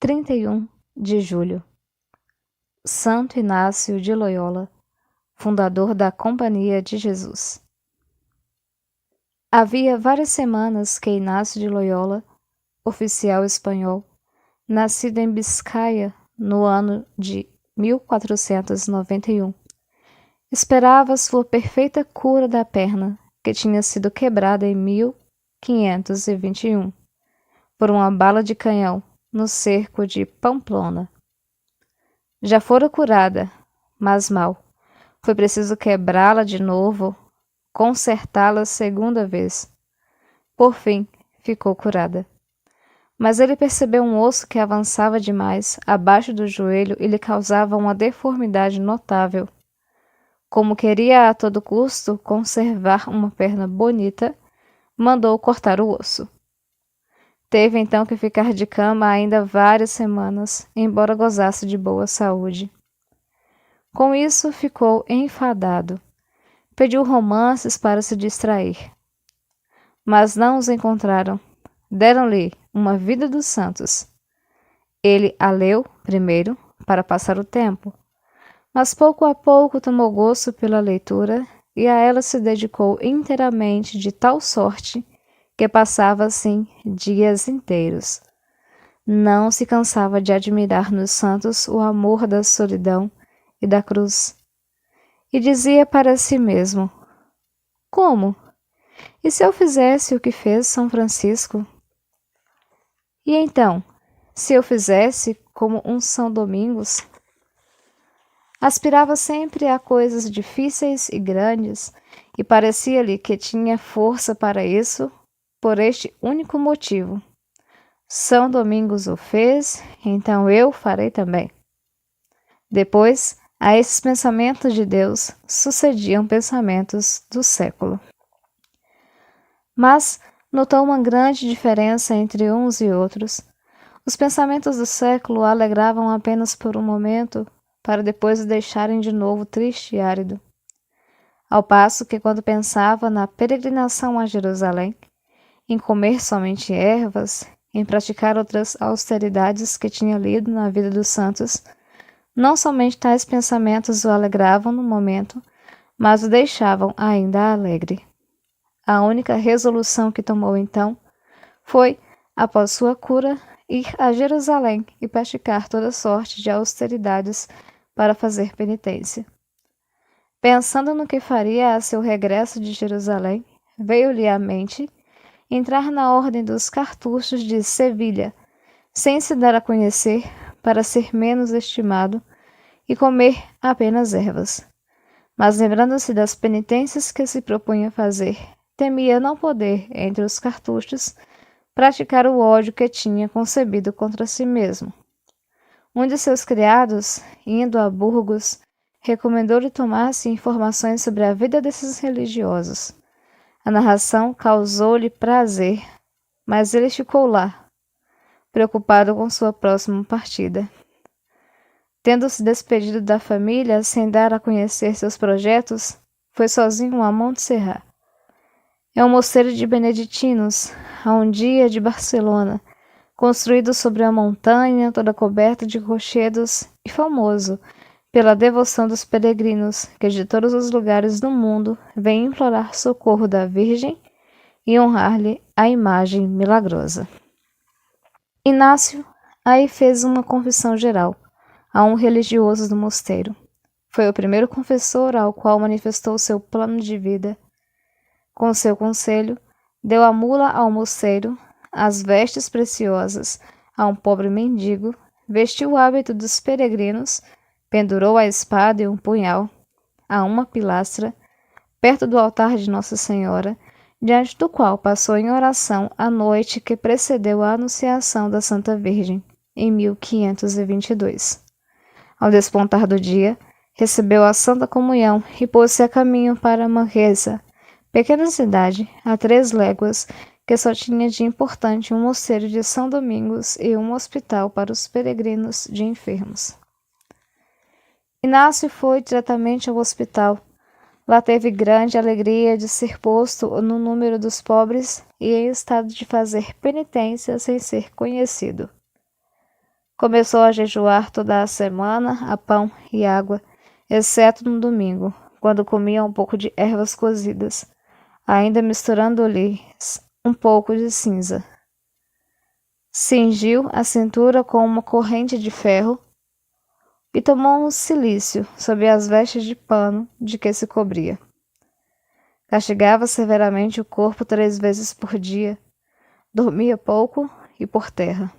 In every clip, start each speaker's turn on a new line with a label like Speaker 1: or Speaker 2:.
Speaker 1: 31 de julho. Santo Inácio de Loyola, fundador da Companhia de Jesus. Havia várias semanas que Inácio de Loyola, oficial espanhol, nascido em Biscaia no ano de 1491, esperava sua perfeita cura da perna, que tinha sido quebrada em 1521 por uma bala de canhão no cerco de Pamplona. Já fora curada, mas mal. Foi preciso quebrá-la de novo, consertá-la segunda vez. Por fim, ficou curada. Mas ele percebeu um osso que avançava demais abaixo do joelho e lhe causava uma deformidade notável. Como queria a todo custo conservar uma perna bonita, mandou cortar o osso. Teve então que ficar de cama ainda várias semanas, embora gozasse de boa saúde. Com isso, ficou enfadado. Pediu romances para se distrair. Mas não os encontraram. Deram-lhe uma Vida dos Santos. Ele a leu, primeiro, para passar o tempo, mas pouco a pouco tomou gosto pela leitura e a ela se dedicou inteiramente, de tal sorte que passava assim dias inteiros. Não se cansava de admirar nos santos o amor da solidão e da cruz. E dizia para si mesmo: como? E se eu fizesse o que fez São Francisco? E então, se eu fizesse como um São Domingos? Aspirava sempre a coisas difíceis e grandes, e parecia-lhe que tinha força para isso, por este único motivo. São Domingos o fez, então eu farei também. Depois, a esses pensamentos de Deus sucediam pensamentos do século. Mas notou uma grande diferença entre uns e outros. Os pensamentos do século o alegravam apenas por um momento, para depois o deixarem de novo triste e árido. Ao passo que, quando pensava na peregrinação a Jerusalém, em comer somente ervas, em praticar outras austeridades que tinha lido na vida dos santos, não somente tais pensamentos o alegravam no momento, mas o deixavam ainda alegre. A única resolução que tomou então foi, após sua cura, ir a Jerusalém e praticar toda sorte de austeridades para fazer penitência. Pensando no que faria a seu regresso de Jerusalém, veio-lhe à mente entrar na ordem dos cartuchos de Sevilha, sem se dar a conhecer, para ser menos estimado, e comer apenas ervas. Mas lembrando-se das penitências que se propunha fazer, temia não poder, entre os cartuchos, praticar o ódio que tinha concebido contra si mesmo. Um de seus criados, indo a Burgos, recomendou-lhe tomar-se informações sobre a vida desses religiosos. A narração causou-lhe prazer, mas ele ficou lá, preocupado com sua próxima partida. Tendo se despedido da família sem dar a conhecer seus projetos, foi sozinho a Montserrat. É um mosteiro de beneditinos, a um dia de Barcelona, construído sobre a montanha, toda coberta de rochedos e famoso pela devoção dos peregrinos que de todos os lugares do mundo vêm implorar socorro da Virgem e honrar-lhe a imagem milagrosa. Inácio aí fez uma confissão geral a um religioso do mosteiro. Foi o primeiro confessor ao qual manifestou seu plano de vida. Com seu conselho, deu a mula ao mosteiro, as vestes preciosas a um pobre mendigo, vestiu o hábito dos peregrinos, pendurou a espada e um punhal a uma pilastra, perto do altar de Nossa Senhora, diante do qual passou em oração a noite que precedeu a anunciação da Santa Virgem, em 1522. Ao despontar do dia, recebeu a Santa Comunhão e pôs-se a caminho para Manresa, pequena cidade, a 3 léguas, que só tinha de importante um mosteiro de São Domingos e um hospital para os peregrinos de enfermos. Inácio foi diretamente ao hospital. Lá teve grande alegria de ser posto no número dos pobres e em estado de fazer penitência sem ser conhecido. Começou a jejuar toda a semana a pão e água, exceto no domingo, quando comia um pouco de ervas cozidas, ainda misturando-lhes um pouco de cinza. Cingiu a cintura com uma corrente de ferro e tomou um cilício sob as vestes de pano de que se cobria. Castigava severamente o corpo 3 vezes por dia, dormia pouco e por terra.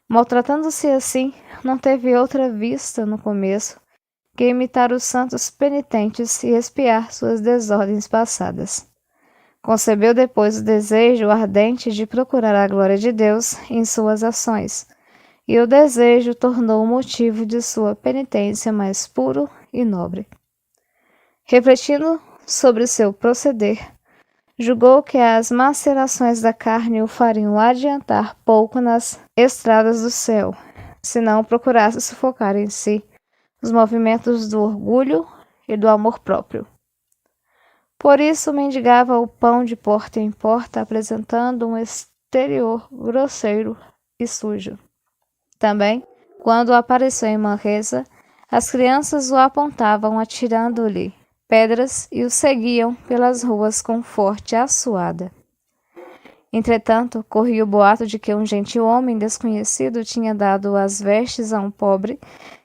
Speaker 1: Maltratando-se assim, não teve outra vista no começo que imitar os santos penitentes e expiar suas desordens passadas. Concebeu depois o desejo ardente de procurar a glória de Deus em suas ações, e o desejo tornou o motivo de sua penitência mais puro e nobre. Refletindo sobre seu proceder, julgou que as macerações da carne o fariam adiantar pouco nas estradas do céu, se não procurasse sufocar em si os movimentos do orgulho e do amor próprio. Por isso mendigava o pão de porta em porta, apresentando um exterior grosseiro e sujo. Também, quando apareceu em Manresa, as crianças o apontavam atirando-lhe pedras e o seguiam pelas ruas com forte assoada. Entretanto, corria o boato de que um gentil homem desconhecido tinha dado as vestes a um pobre,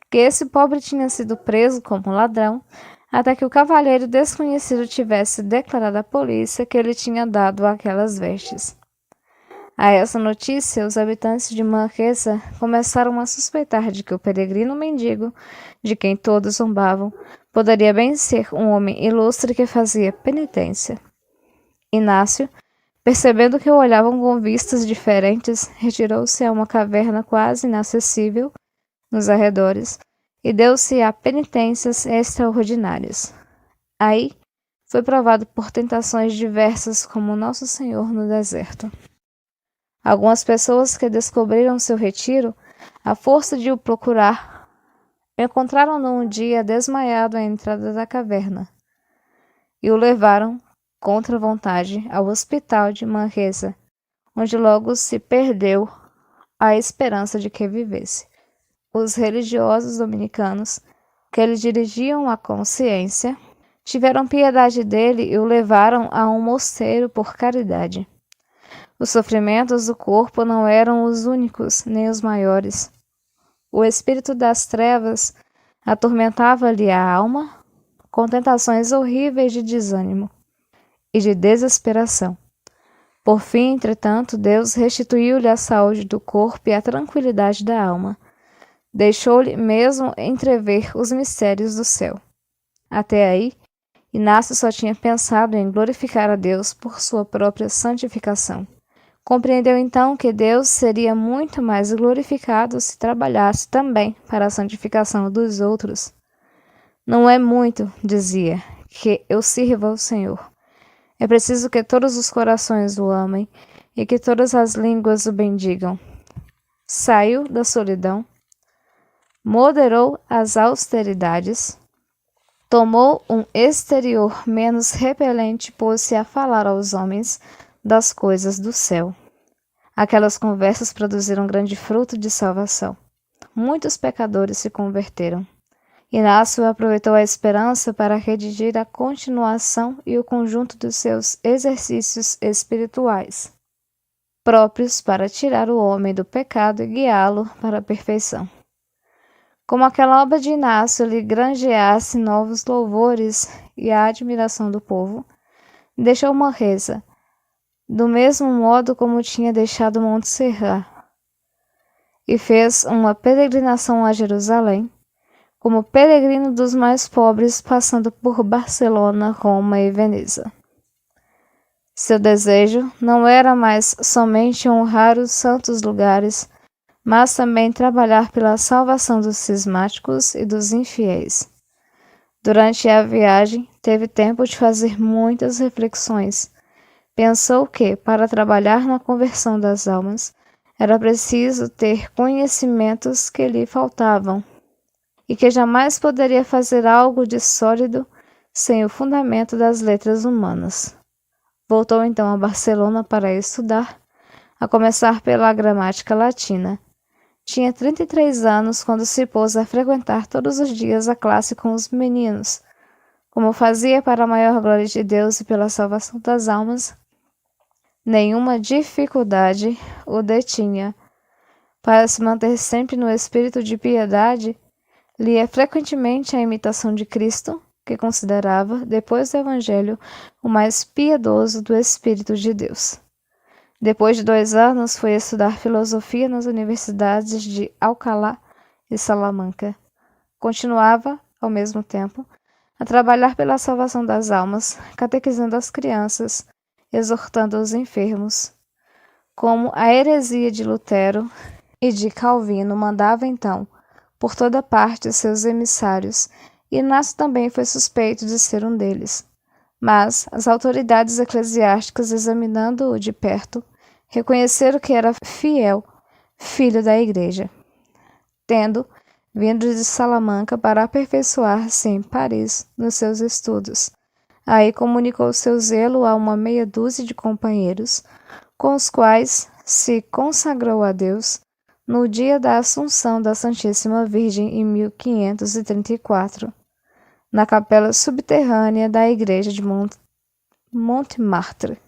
Speaker 1: que esse pobre tinha sido preso como ladrão, até que o cavalheiro desconhecido tivesse declarado à polícia que ele tinha dado aquelas vestes. A essa notícia, os habitantes de Manresa começaram a suspeitar de que o peregrino mendigo, de quem todos zombavam, poderia bem ser um homem ilustre que fazia penitência. Inácio, percebendo que o olhavam com vistas diferentes, retirou-se a uma caverna quase inacessível nos arredores e deu-se a penitências extraordinárias. Aí foi provado por tentações diversas como Nosso Senhor no deserto. Algumas pessoas que descobriram seu retiro, à força de o procurar, encontraram-no um dia desmaiado à entrada da caverna e o levaram, contra a vontade, ao hospital de Manresa, onde logo se perdeu a esperança de que vivesse. Os religiosos dominicanos, que lhe dirigiam a consciência, tiveram piedade dele e o levaram a um mosteiro por caridade. Os sofrimentos do corpo não eram os únicos, nem os maiores. O espírito das trevas atormentava-lhe a alma com tentações horríveis de desânimo e de desesperação. Por fim, entretanto, Deus restituiu-lhe a saúde do corpo e a tranquilidade da alma. Deixou-lhe mesmo entrever os mistérios do céu. Até aí, Inácio só tinha pensado em glorificar a Deus por sua própria santificação. Compreendeu então que Deus seria muito mais glorificado se trabalhasse também para a santificação dos outros. Não é muito, dizia, que eu sirva ao Senhor. É preciso que todos os corações o amem e que todas as línguas o bendigam. Saiu da solidão, moderou as austeridades, tomou um exterior menos repelente, pôs-se a falar aos homens das coisas do céu. Aquelas conversas produziram grande fruto de salvação. Muitos pecadores se converteram. Inácio aproveitou a esperança para redigir a continuação e o conjunto dos seus exercícios espirituais, próprios para tirar o homem do pecado e guiá-lo para a perfeição. Como aquela obra de Inácio lhe granjeasse novos louvores e a admiração do povo, deixou Manresa, do mesmo modo como tinha deixado Montserrat, e fez uma peregrinação a Jerusalém, como peregrino dos mais pobres, passando por Barcelona, Roma e Veneza. Seu desejo não era mais somente honrar os santos lugares, mas também trabalhar pela salvação dos cismáticos e dos infiéis. Durante a viagem, teve tempo de fazer muitas reflexões. Pensou que, para trabalhar na conversão das almas, era preciso ter conhecimentos que lhe faltavam, e que jamais poderia fazer algo de sólido sem o fundamento das letras humanas. Voltou então a Barcelona para estudar, a começar pela gramática latina. Tinha 33 anos quando se pôs a frequentar todos os dias a classe com os meninos. Como fazia para a maior glória de Deus e pela salvação das almas, nenhuma dificuldade o detinha. Para se manter sempre no espírito de piedade, lia frequentemente a imitação de Cristo, que considerava, depois do Evangelho, o mais piedoso do Espírito de Deus. Depois de 2 anos, foi estudar filosofia nas universidades de Alcalá e Salamanca. Continuava, ao mesmo tempo, a trabalhar pela salvação das almas, catequizando as crianças, exortando os enfermos. Como a heresia de Lutero e de Calvino mandava então, por toda parte, seus emissários, Inácio também foi suspeito de ser um deles. Mas as autoridades eclesiásticas, examinando-o de perto, reconheceram que era fiel filho da Igreja, tendo vindo de Salamanca para aperfeiçoar-se em Paris nos seus estudos. Aí comunicou seu zelo a uma meia dúzia de companheiros, com os quais se consagrou a Deus no dia da Assunção da Santíssima Virgem em 1534, na capela subterrânea da igreja de Montmartre.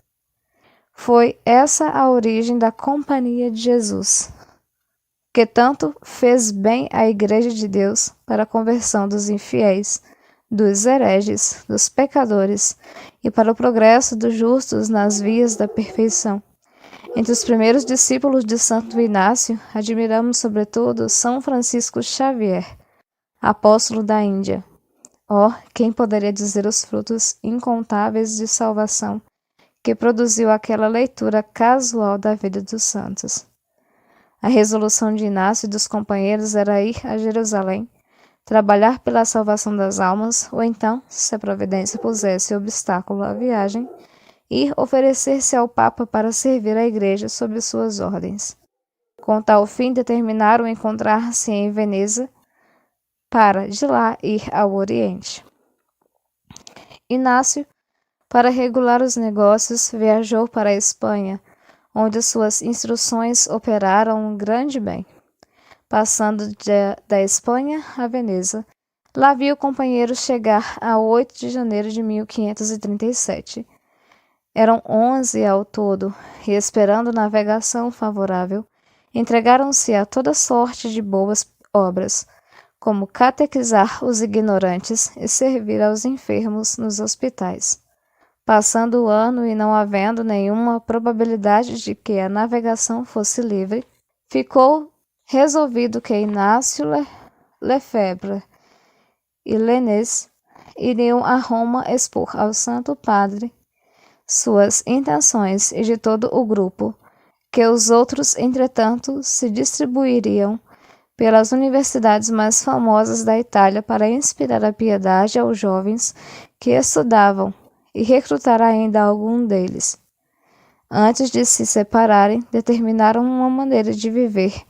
Speaker 1: Foi essa a origem da Companhia de Jesus, que tanto fez bem à Igreja de Deus para a conversão dos infiéis, dos hereges, dos pecadores e para o progresso dos justos nas vias da perfeição. Entre os primeiros discípulos de Santo Inácio, admiramos sobretudo São Francisco Xavier, apóstolo da Índia. Oh, quem poderia dizer os frutos incontáveis de salvação que produziu aquela leitura casual da vida dos santos. A resolução de Inácio e dos companheiros era ir a Jerusalém, trabalhar pela salvação das almas, ou então, se a providência pusesse obstáculo à viagem, ir oferecer-se ao Papa para servir a Igreja sob suas ordens. Com tal fim, determinaram encontrar-se em Veneza, para de lá ir ao Oriente. Inácio, para regular os negócios, viajou para a Espanha, onde suas instruções operaram um grande bem. Passando da Espanha a Veneza, lá viu o companheiro chegar a 8 de janeiro de 1537. Eram 11 ao todo, e esperando navegação favorável, entregaram-se a toda sorte de boas obras, como catequizar os ignorantes e servir aos enfermos nos hospitais. Passando o ano e não havendo nenhuma probabilidade de que a navegação fosse livre, ficou resolvido que Inácio Lefebvre e Lenés iriam a Roma expor ao Santo Padre suas intenções e de todo o grupo, que os outros, entretanto, se distribuiriam pelas universidades mais famosas da Itália para inspirar a piedade aos jovens que estudavam e recrutar ainda algum deles. Antes de se separarem, determinaram uma maneira de viver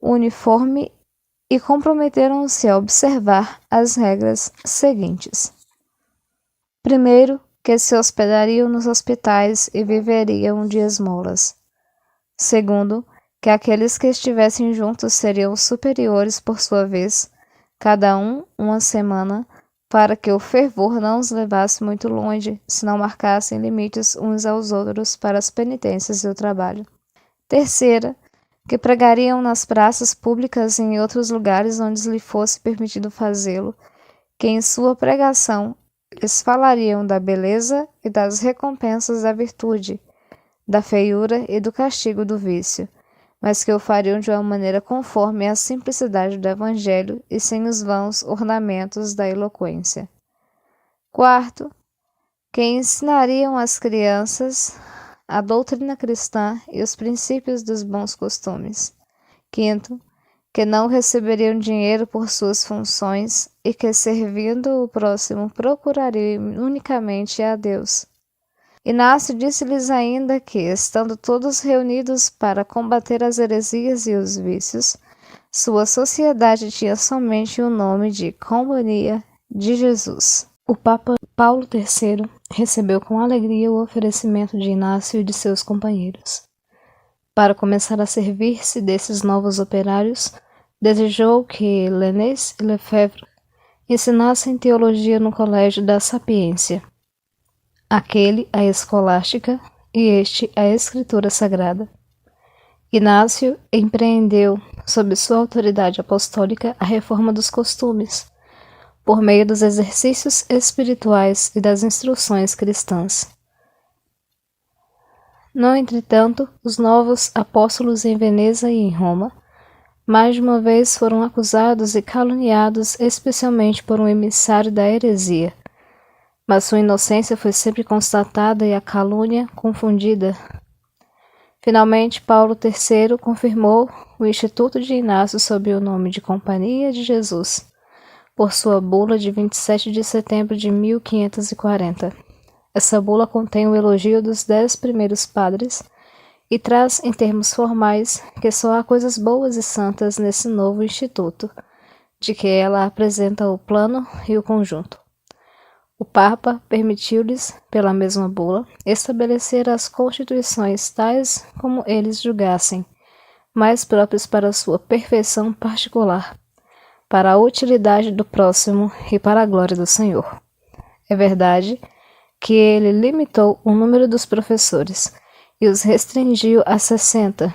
Speaker 1: uniforme e comprometeram-se a observar as regras seguintes. Primeiro, que se hospedariam nos hospitais e viveriam de esmolas. Segundo, que aqueles que estivessem juntos seriam superiores por sua vez, cada um uma semana, para que o fervor não os levasse muito longe, se não marcassem limites uns aos outros para as penitências e o trabalho. Terceira, que pregariam nas praças públicas e em outros lugares onde lhe fosse permitido fazê-lo, que em sua pregação lhes falariam da beleza e das recompensas da virtude, da feiura e do castigo do vício, mas que o fariam de uma maneira conforme à simplicidade do Evangelho e sem os vãos ornamentos da eloquência. Quarto, que ensinariam às crianças a doutrina cristã e os princípios dos bons costumes. Quinto, que não receberiam dinheiro por suas funções e que, servindo o próximo, procurariam unicamente a Deus. Inácio disse-lhes ainda que, estando todos reunidos para combater as heresias e os vícios, sua sociedade tinha somente o nome de Companhia de Jesus. O Papa Paulo III recebeu com alegria o oferecimento de Inácio e de seus companheiros. Para começar a servir-se desses novos operários, desejou que Lennes e Lefebvre ensinassem teologia no Colégio da Sapiência, aquele a escolástica e este a escritura sagrada. Inácio empreendeu, sob sua autoridade apostólica, a reforma dos costumes, por meio dos exercícios espirituais e das instruções cristãs. No entretanto, os novos apóstolos em Veneza e em Roma, mais de uma vez foram acusados e caluniados, especialmente por um emissário da heresia. Mas sua inocência foi sempre constatada e a calúnia confundida. Finalmente, Paulo III confirmou o Instituto de Inácio sob o nome de Companhia de Jesus, por sua bula de 27 de setembro de 1540. Essa bula contém o elogio dos 10 primeiros padres e traz, em termos formais, que só há coisas boas e santas nesse novo instituto, de que ela apresenta o plano e o conjunto. O Papa permitiu-lhes, pela mesma bula, estabelecer as constituições tais como eles julgassem, mais próprias para sua perfeição particular, para a utilidade do próximo e para a glória do Senhor. É verdade que ele limitou o número dos professores e os restringiu a 60,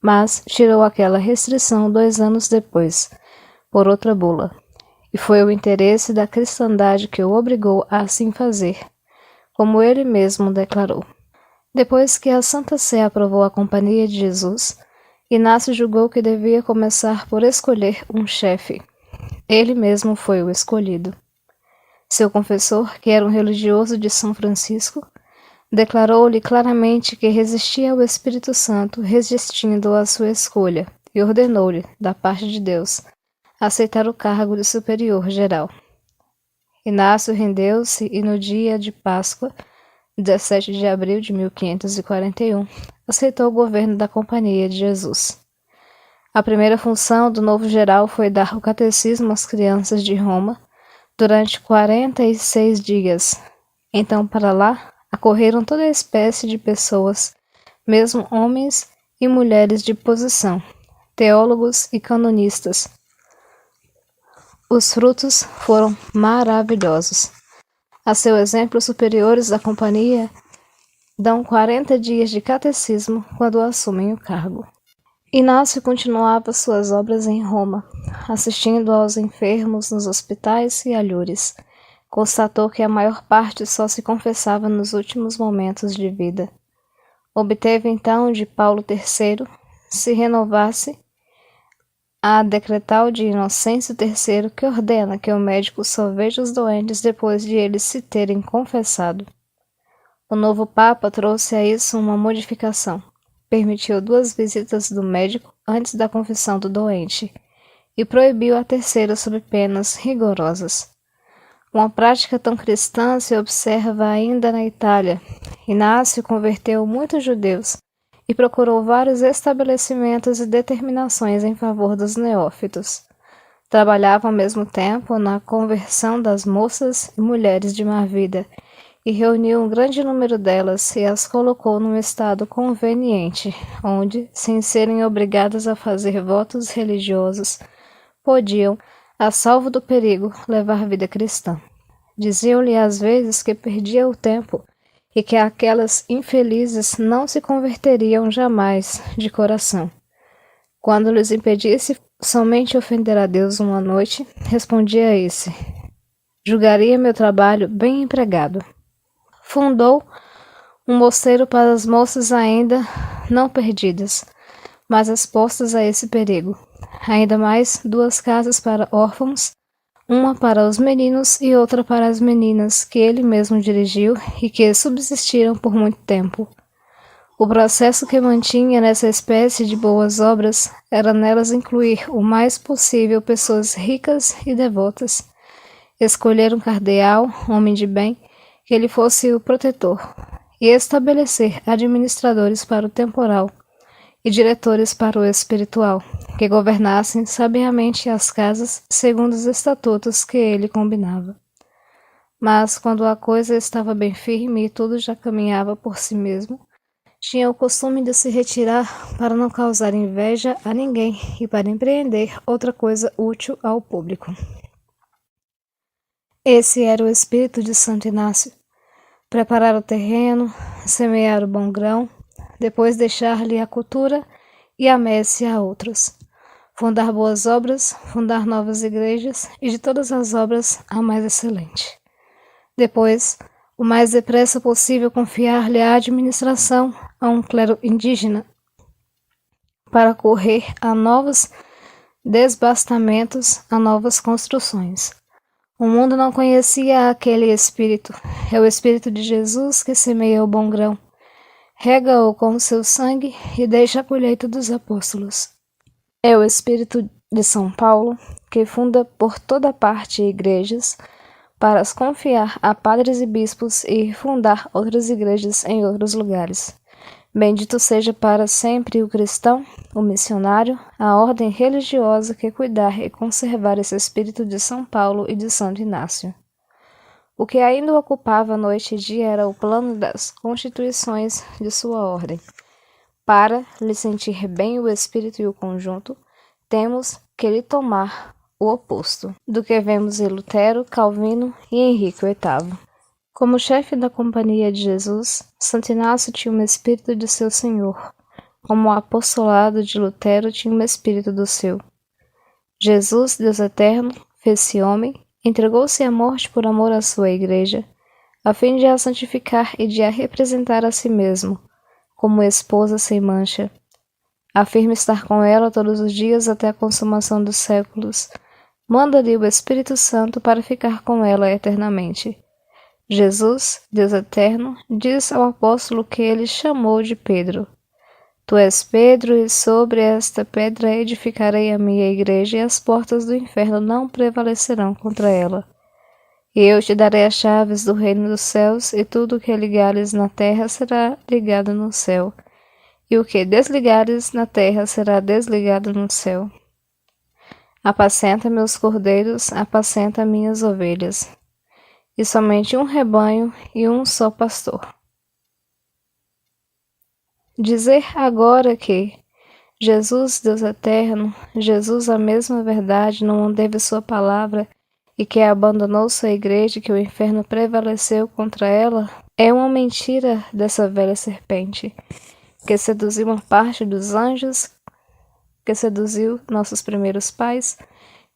Speaker 1: mas tirou aquela restrição 2 anos depois, por outra bula, e foi o interesse da cristandade que o obrigou a assim fazer, como ele mesmo declarou. Depois que a Santa Sé aprovou a Companhia de Jesus, Inácio julgou que devia começar por escolher um chefe. Ele mesmo foi o escolhido. Seu confessor, que era um religioso de São Francisco, declarou-lhe claramente que resistia ao Espírito Santo, resistindo à sua escolha, e ordenou-lhe, da parte de Deus, aceitar o cargo de superior geral. Inácio rendeu-se e no dia de Páscoa, 17 de abril de 1541, aceitou o governo da Companhia de Jesus. A primeira função do novo geral foi dar o catecismo às crianças de Roma durante 46 dias. Então, para lá, acorreram toda espécie de pessoas, mesmo homens e mulheres de posição, teólogos e canonistas. Os frutos foram maravilhosos. A seu exemplo, os superiores da companhia dão 40 dias de catecismo quando assumem o cargo. Inácio continuava suas obras em Roma, assistindo aos enfermos nos hospitais e alhures. Constatou que a maior parte só se confessava nos últimos momentos de vida. Obteve então de Paulo III se renovasse a decretal de Inocêncio III, que ordena que o médico só veja os doentes depois de eles se terem confessado. O novo Papa trouxe a isso uma modificação. Permitiu 2 visitas do médico antes da confissão do doente e proibiu a terceira sob penas rigorosas. Uma prática tão cristã se observa ainda na Itália. Inácio converteu muitos judeus e procurou vários estabelecimentos e determinações em favor dos neófitos. Trabalhava ao mesmo tempo na conversão das moças e mulheres de má vida e reuniu um grande número delas e as colocou num estado conveniente, onde, sem serem obrigadas a fazer votos religiosos, podiam, a salvo do perigo, levar vida cristã. Diziam-lhe às vezes que perdia o tempo e que aquelas infelizes não se converteriam jamais de coração. Quando lhes impedisse somente ofender a Deus uma noite, respondia esse: julgaria meu trabalho bem empregado. Fundou um mosteiro para as moças ainda não perdidas, mas expostas a esse perigo. Ainda mais 2 casas para órfãos, uma para os meninos e outra para as meninas, que ele mesmo dirigiu e que subsistiram por muito tempo. O processo que mantinha nessa espécie de boas obras era nelas incluir o mais possível pessoas ricas e devotas, escolher um cardeal, homem de bem, que ele fosse o protetor, e estabelecer administradores para o temporal e diretores para o espiritual, que governassem sabiamente as casas segundo os estatutos que ele combinava. Mas, quando a coisa estava bem firme e tudo já caminhava por si mesmo, Tinha o costume de se retirar para não causar inveja a ninguém e para empreender outra coisa útil ao público. Esse era o espírito de Santo Inácio: preparar o terreno, semear o bom grão, depois deixar-lhe a cultura e a messe a outros. Fundar boas obras, fundar novas igrejas e de todas as obras a mais excelente. Depois, o mais depressa possível confiar-lhe a administração a um clero indígena para correr a novos desbastamentos, a novas construções. O mundo não conhecia aquele espírito. É o espírito de Jesus que semeia o bom grão, rega-o com o seu sangue e deixa a colheita dos apóstolos. É o espírito de São Paulo que funda por toda parte igrejas para as confiar a padres e bispos e fundar outras igrejas em outros lugares. Bendito seja para sempre o cristão, o missionário, a ordem religiosa que cuidar e conservar esse espírito de São Paulo e de Santo Inácio. O que ainda o ocupava noite e dia era o plano das constituições de sua ordem. Para lhe sentir bem o espírito e o conjunto, temos que lhe tomar o oposto do que vemos em Lutero, Calvino e Henrique VIII. Como chefe da Companhia de Jesus, Santo Inácio tinha um espírito de seu Senhor, como o apostolado de Lutero tinha um espírito do seu. Jesus, Deus eterno, fez-se homem, entregou-se à morte por amor à sua Igreja, a fim de a santificar e de a representar a si mesmo, como esposa sem mancha. Afirma estar com ela todos os dias até a consumação dos séculos. Manda-lhe o Espírito Santo para ficar com ela eternamente. Jesus, Deus eterno, diz ao apóstolo que ele chamou de Pedro: Tu és Pedro, e sobre esta pedra edificarei a minha igreja, e as portas do inferno não prevalecerão contra ela. E eu te darei as chaves do reino dos céus, e tudo o que ligares na terra será ligado no céu, e o que desligares na terra será desligado no céu. Apacenta meus cordeiros, apacenta minhas ovelhas. E somente um rebanho e um só pastor. Dizer agora que Jesus, Deus eterno, Jesus a mesma verdade, não manteve sua palavra e que abandonou sua igreja e que o inferno prevaleceu contra ela, é uma mentira dessa velha serpente, que seduziu uma parte dos anjos, que seduziu nossos primeiros pais,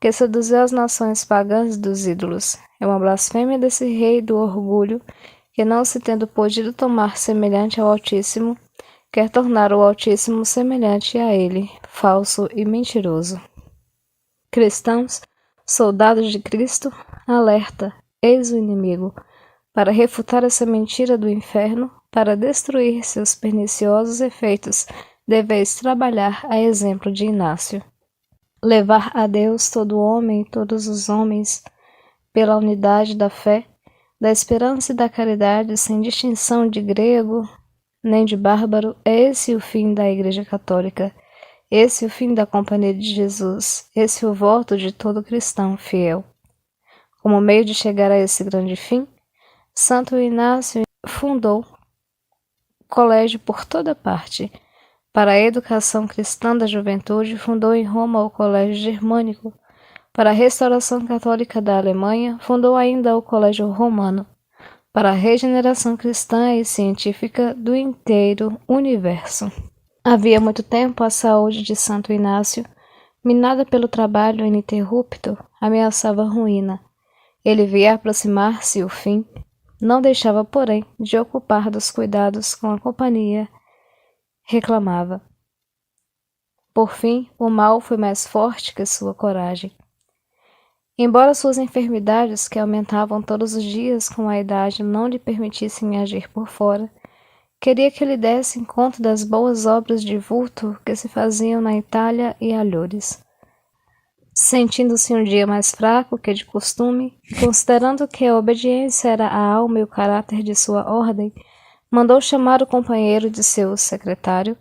Speaker 1: que seduziu as nações pagãs dos ídolos. É uma blasfêmia desse rei do orgulho, que não se tendo podido tomar semelhante ao Altíssimo, quer tornar o Altíssimo semelhante a ele, falso e mentiroso. Cristãos, soldados de Cristo, alerta, eis o inimigo. Para refutar essa mentira do inferno, para destruir seus perniciosos efeitos, deveis trabalhar a exemplo de Inácio. Levar a Deus todo homem e todos os homens, pela unidade da fé, da esperança e da caridade, sem distinção de grego nem de bárbaro, é esse o fim da Igreja Católica, esse o fim da Companhia de Jesus, esse o voto de todo cristão fiel. Como meio de chegar a esse grande fim, Santo Inácio fundou colégio por toda parte. Para a educação cristã da juventude, fundou em Roma o Colégio Germânico. Para a restauração católica da Alemanha, fundou ainda o Colégio Romano. Para a regeneração cristã e científica do inteiro universo. Havia muito tempo a saúde de Santo Inácio, minada pelo trabalho ininterrupto, ameaçava ruína. Ele via aproximar-se o fim, não deixava, porém, de ocupar dos cuidados com a companhia, reclamava. Por fim, o mal foi mais forte que sua coragem. Embora suas enfermidades, que aumentavam todos os dias com a idade, não lhe permitissem agir por fora, queria que lhe dessem conta das boas obras de vulto que se faziam na Itália e alhures. Sentindo-se um dia mais fraco que de costume, considerando que a obediência era a alma e o caráter de sua ordem, mandou chamar o companheiro de seu secretário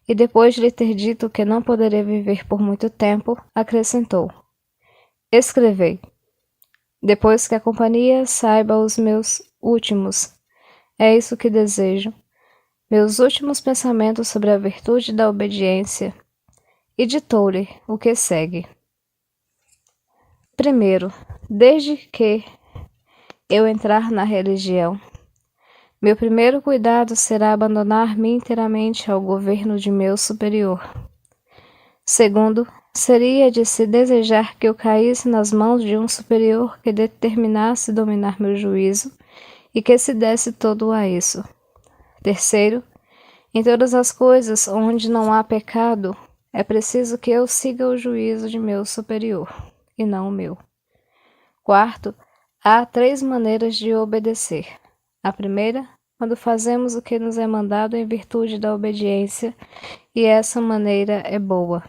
Speaker 1: e, depois de lhe ter dito que não poderia viver por muito tempo, acrescentou: Escrevei, depois que a companhia saiba os meus últimos. É isso que desejo. meus últimos pensamentos sobre a virtude da obediência e ditou-lhe o que segue. Primeiro, desde que eu entrar na religião, meu primeiro cuidado será abandonar-me inteiramente ao governo de meu superior. Segundo, seria de se desejar que eu caísse nas mãos de um superior que determinasse dominar meu juízo e que se desse todo a isso. Terceiro, em todas as coisas onde não há pecado, é preciso que eu siga o juízo de meu superior, e não o meu. Quarto, há 3 maneiras de obedecer. A primeira, quando fazemos o que nos é mandado em virtude da obediência, e essa maneira é boa.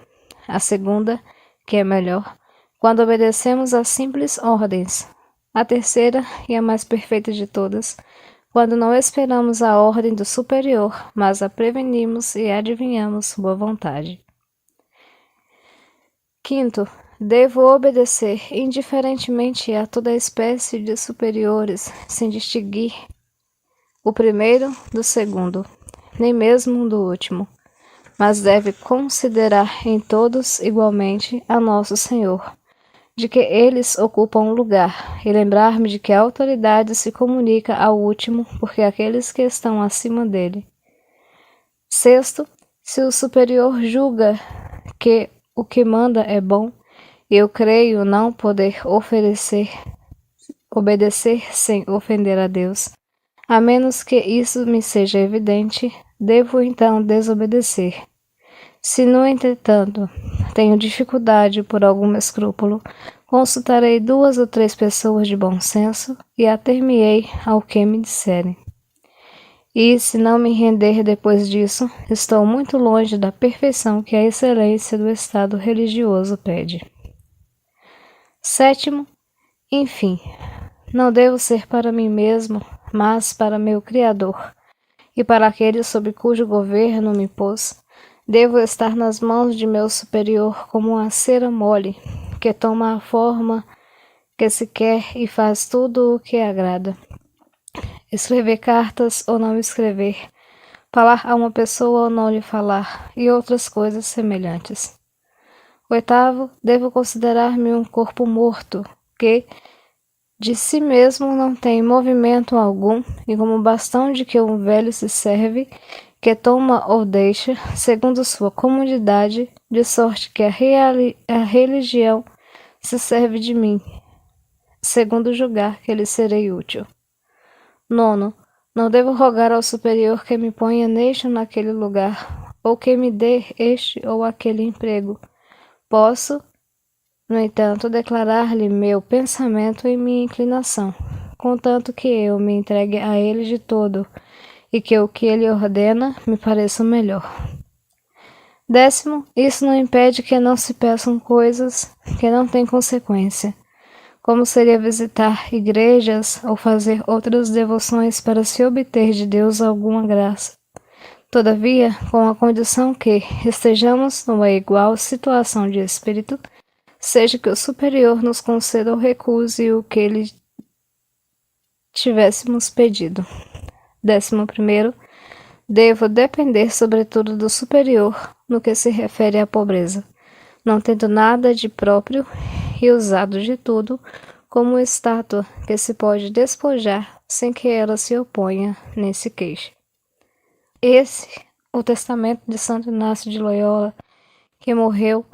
Speaker 1: A segunda, que é melhor, quando obedecemos às simples ordens. A terceira, e a mais perfeita de todas, quando não esperamos a ordem do superior, mas a prevenimos e adivinhamos boa vontade. Quinto, devo obedecer indiferentemente a toda espécie de superiores, sem distinguir o primeiro do segundo, nem mesmo do último, mas deve considerar em todos igualmente a nosso Senhor, de que eles ocupam um lugar, e lembrar-me de que a autoridade se comunica ao último, porque aqueles que estão acima dele. Sexto, se o superior julga que o que manda é bom, eu creio não poder obedecer sem ofender a Deus. A menos que isso me seja evidente, devo então desobedecer. Se, no entretanto, tenho dificuldade por algum escrúpulo, consultarei 2 ou 3 pessoas de bom senso e ater-me-ei ao que me disserem. E, se não me render depois disso, estou muito longe da perfeição que a excelência do estado religioso pede. Sétimo, enfim, não devo ser para mim mesmo, mas para meu Criador, e para aquele sob cujo governo me pôs, devo estar nas mãos de meu superior como uma cera mole, que toma a forma que se quer e faz tudo o que agrada. Escrever cartas ou não escrever, falar a uma pessoa ou não lhe falar, e outras coisas semelhantes. Oitavo, devo considerar-me um corpo morto, que de si mesmo não tem movimento algum, e como bastão de que um velho se serve, que toma ou deixa, segundo sua comodidade, de sorte que a religião se serve de mim, segundo julgar que lhe serei útil. Nono, não devo rogar ao superior que me ponha neste ou naquele lugar, ou que me dê este ou aquele emprego. Posso, no entanto, declarar-lhe meu pensamento e minha inclinação, contanto que eu me entregue a ele de todo, e que o que ele ordena me pareça melhor. Décimo, isso não impede que não se peçam coisas que não têm consequência, como seria visitar igrejas ou fazer outras devoções para se obter de Deus alguma graça. Todavia, com a condição que estejamos numa igual situação de espírito, seja que o superior nos conceda ou recuse o que lhe tivéssemos pedido. 11º, devo depender sobretudo do superior no que se refere à pobreza, não tendo nada de próprio e usado de tudo, como estátua que se pode despojar sem que ela se oponha nem se queixe. Esse, o testamento de Santo Inácio de Loyola, que morreu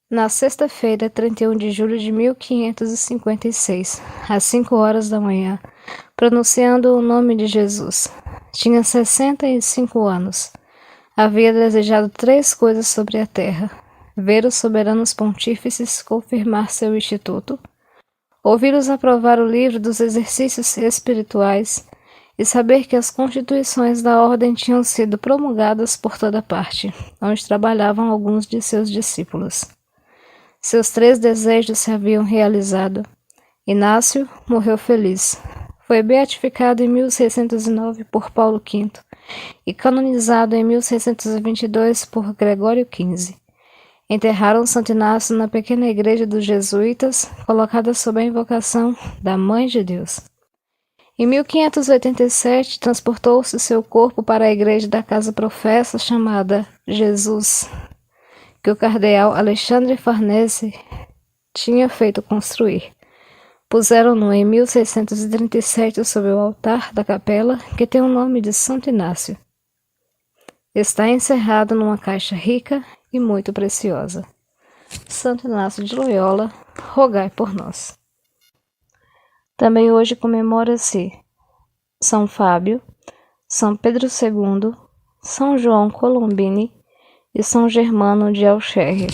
Speaker 1: na sexta-feira, 31 de julho de 1556, às 5 horas da manhã, pronunciando o nome de Jesus. Tinha 65 anos. Havia desejado 3 coisas sobre a terra: ver os soberanos pontífices confirmar seu instituto, ouvi-los aprovar o livro dos exercícios espirituais e saber que as constituições da ordem tinham sido promulgadas por toda parte, onde trabalhavam alguns de seus discípulos. Seus 3 desejos se haviam realizado. Inácio morreu feliz. Foi beatificado em 1609 por Paulo V e canonizado em 1622 por Gregório XV. Enterraram Santo Inácio na pequena igreja dos jesuítas, colocada sob a invocação da Mãe de Deus. Em 1587, transportou-se seu corpo para a igreja da Casa Professa chamada Jesus, que o cardeal Alexandre Farnese tinha feito construir. Puseram-no em 1637 sobre o altar da capela, que tem o nome de Santo Inácio. Está encerrado numa caixa rica e muito preciosa. Santo Inácio de Loyola, rogai por nós. Também hoje comemora-se São Fábio, São Pedro II, São João Colombini e São Germano de Auxerre.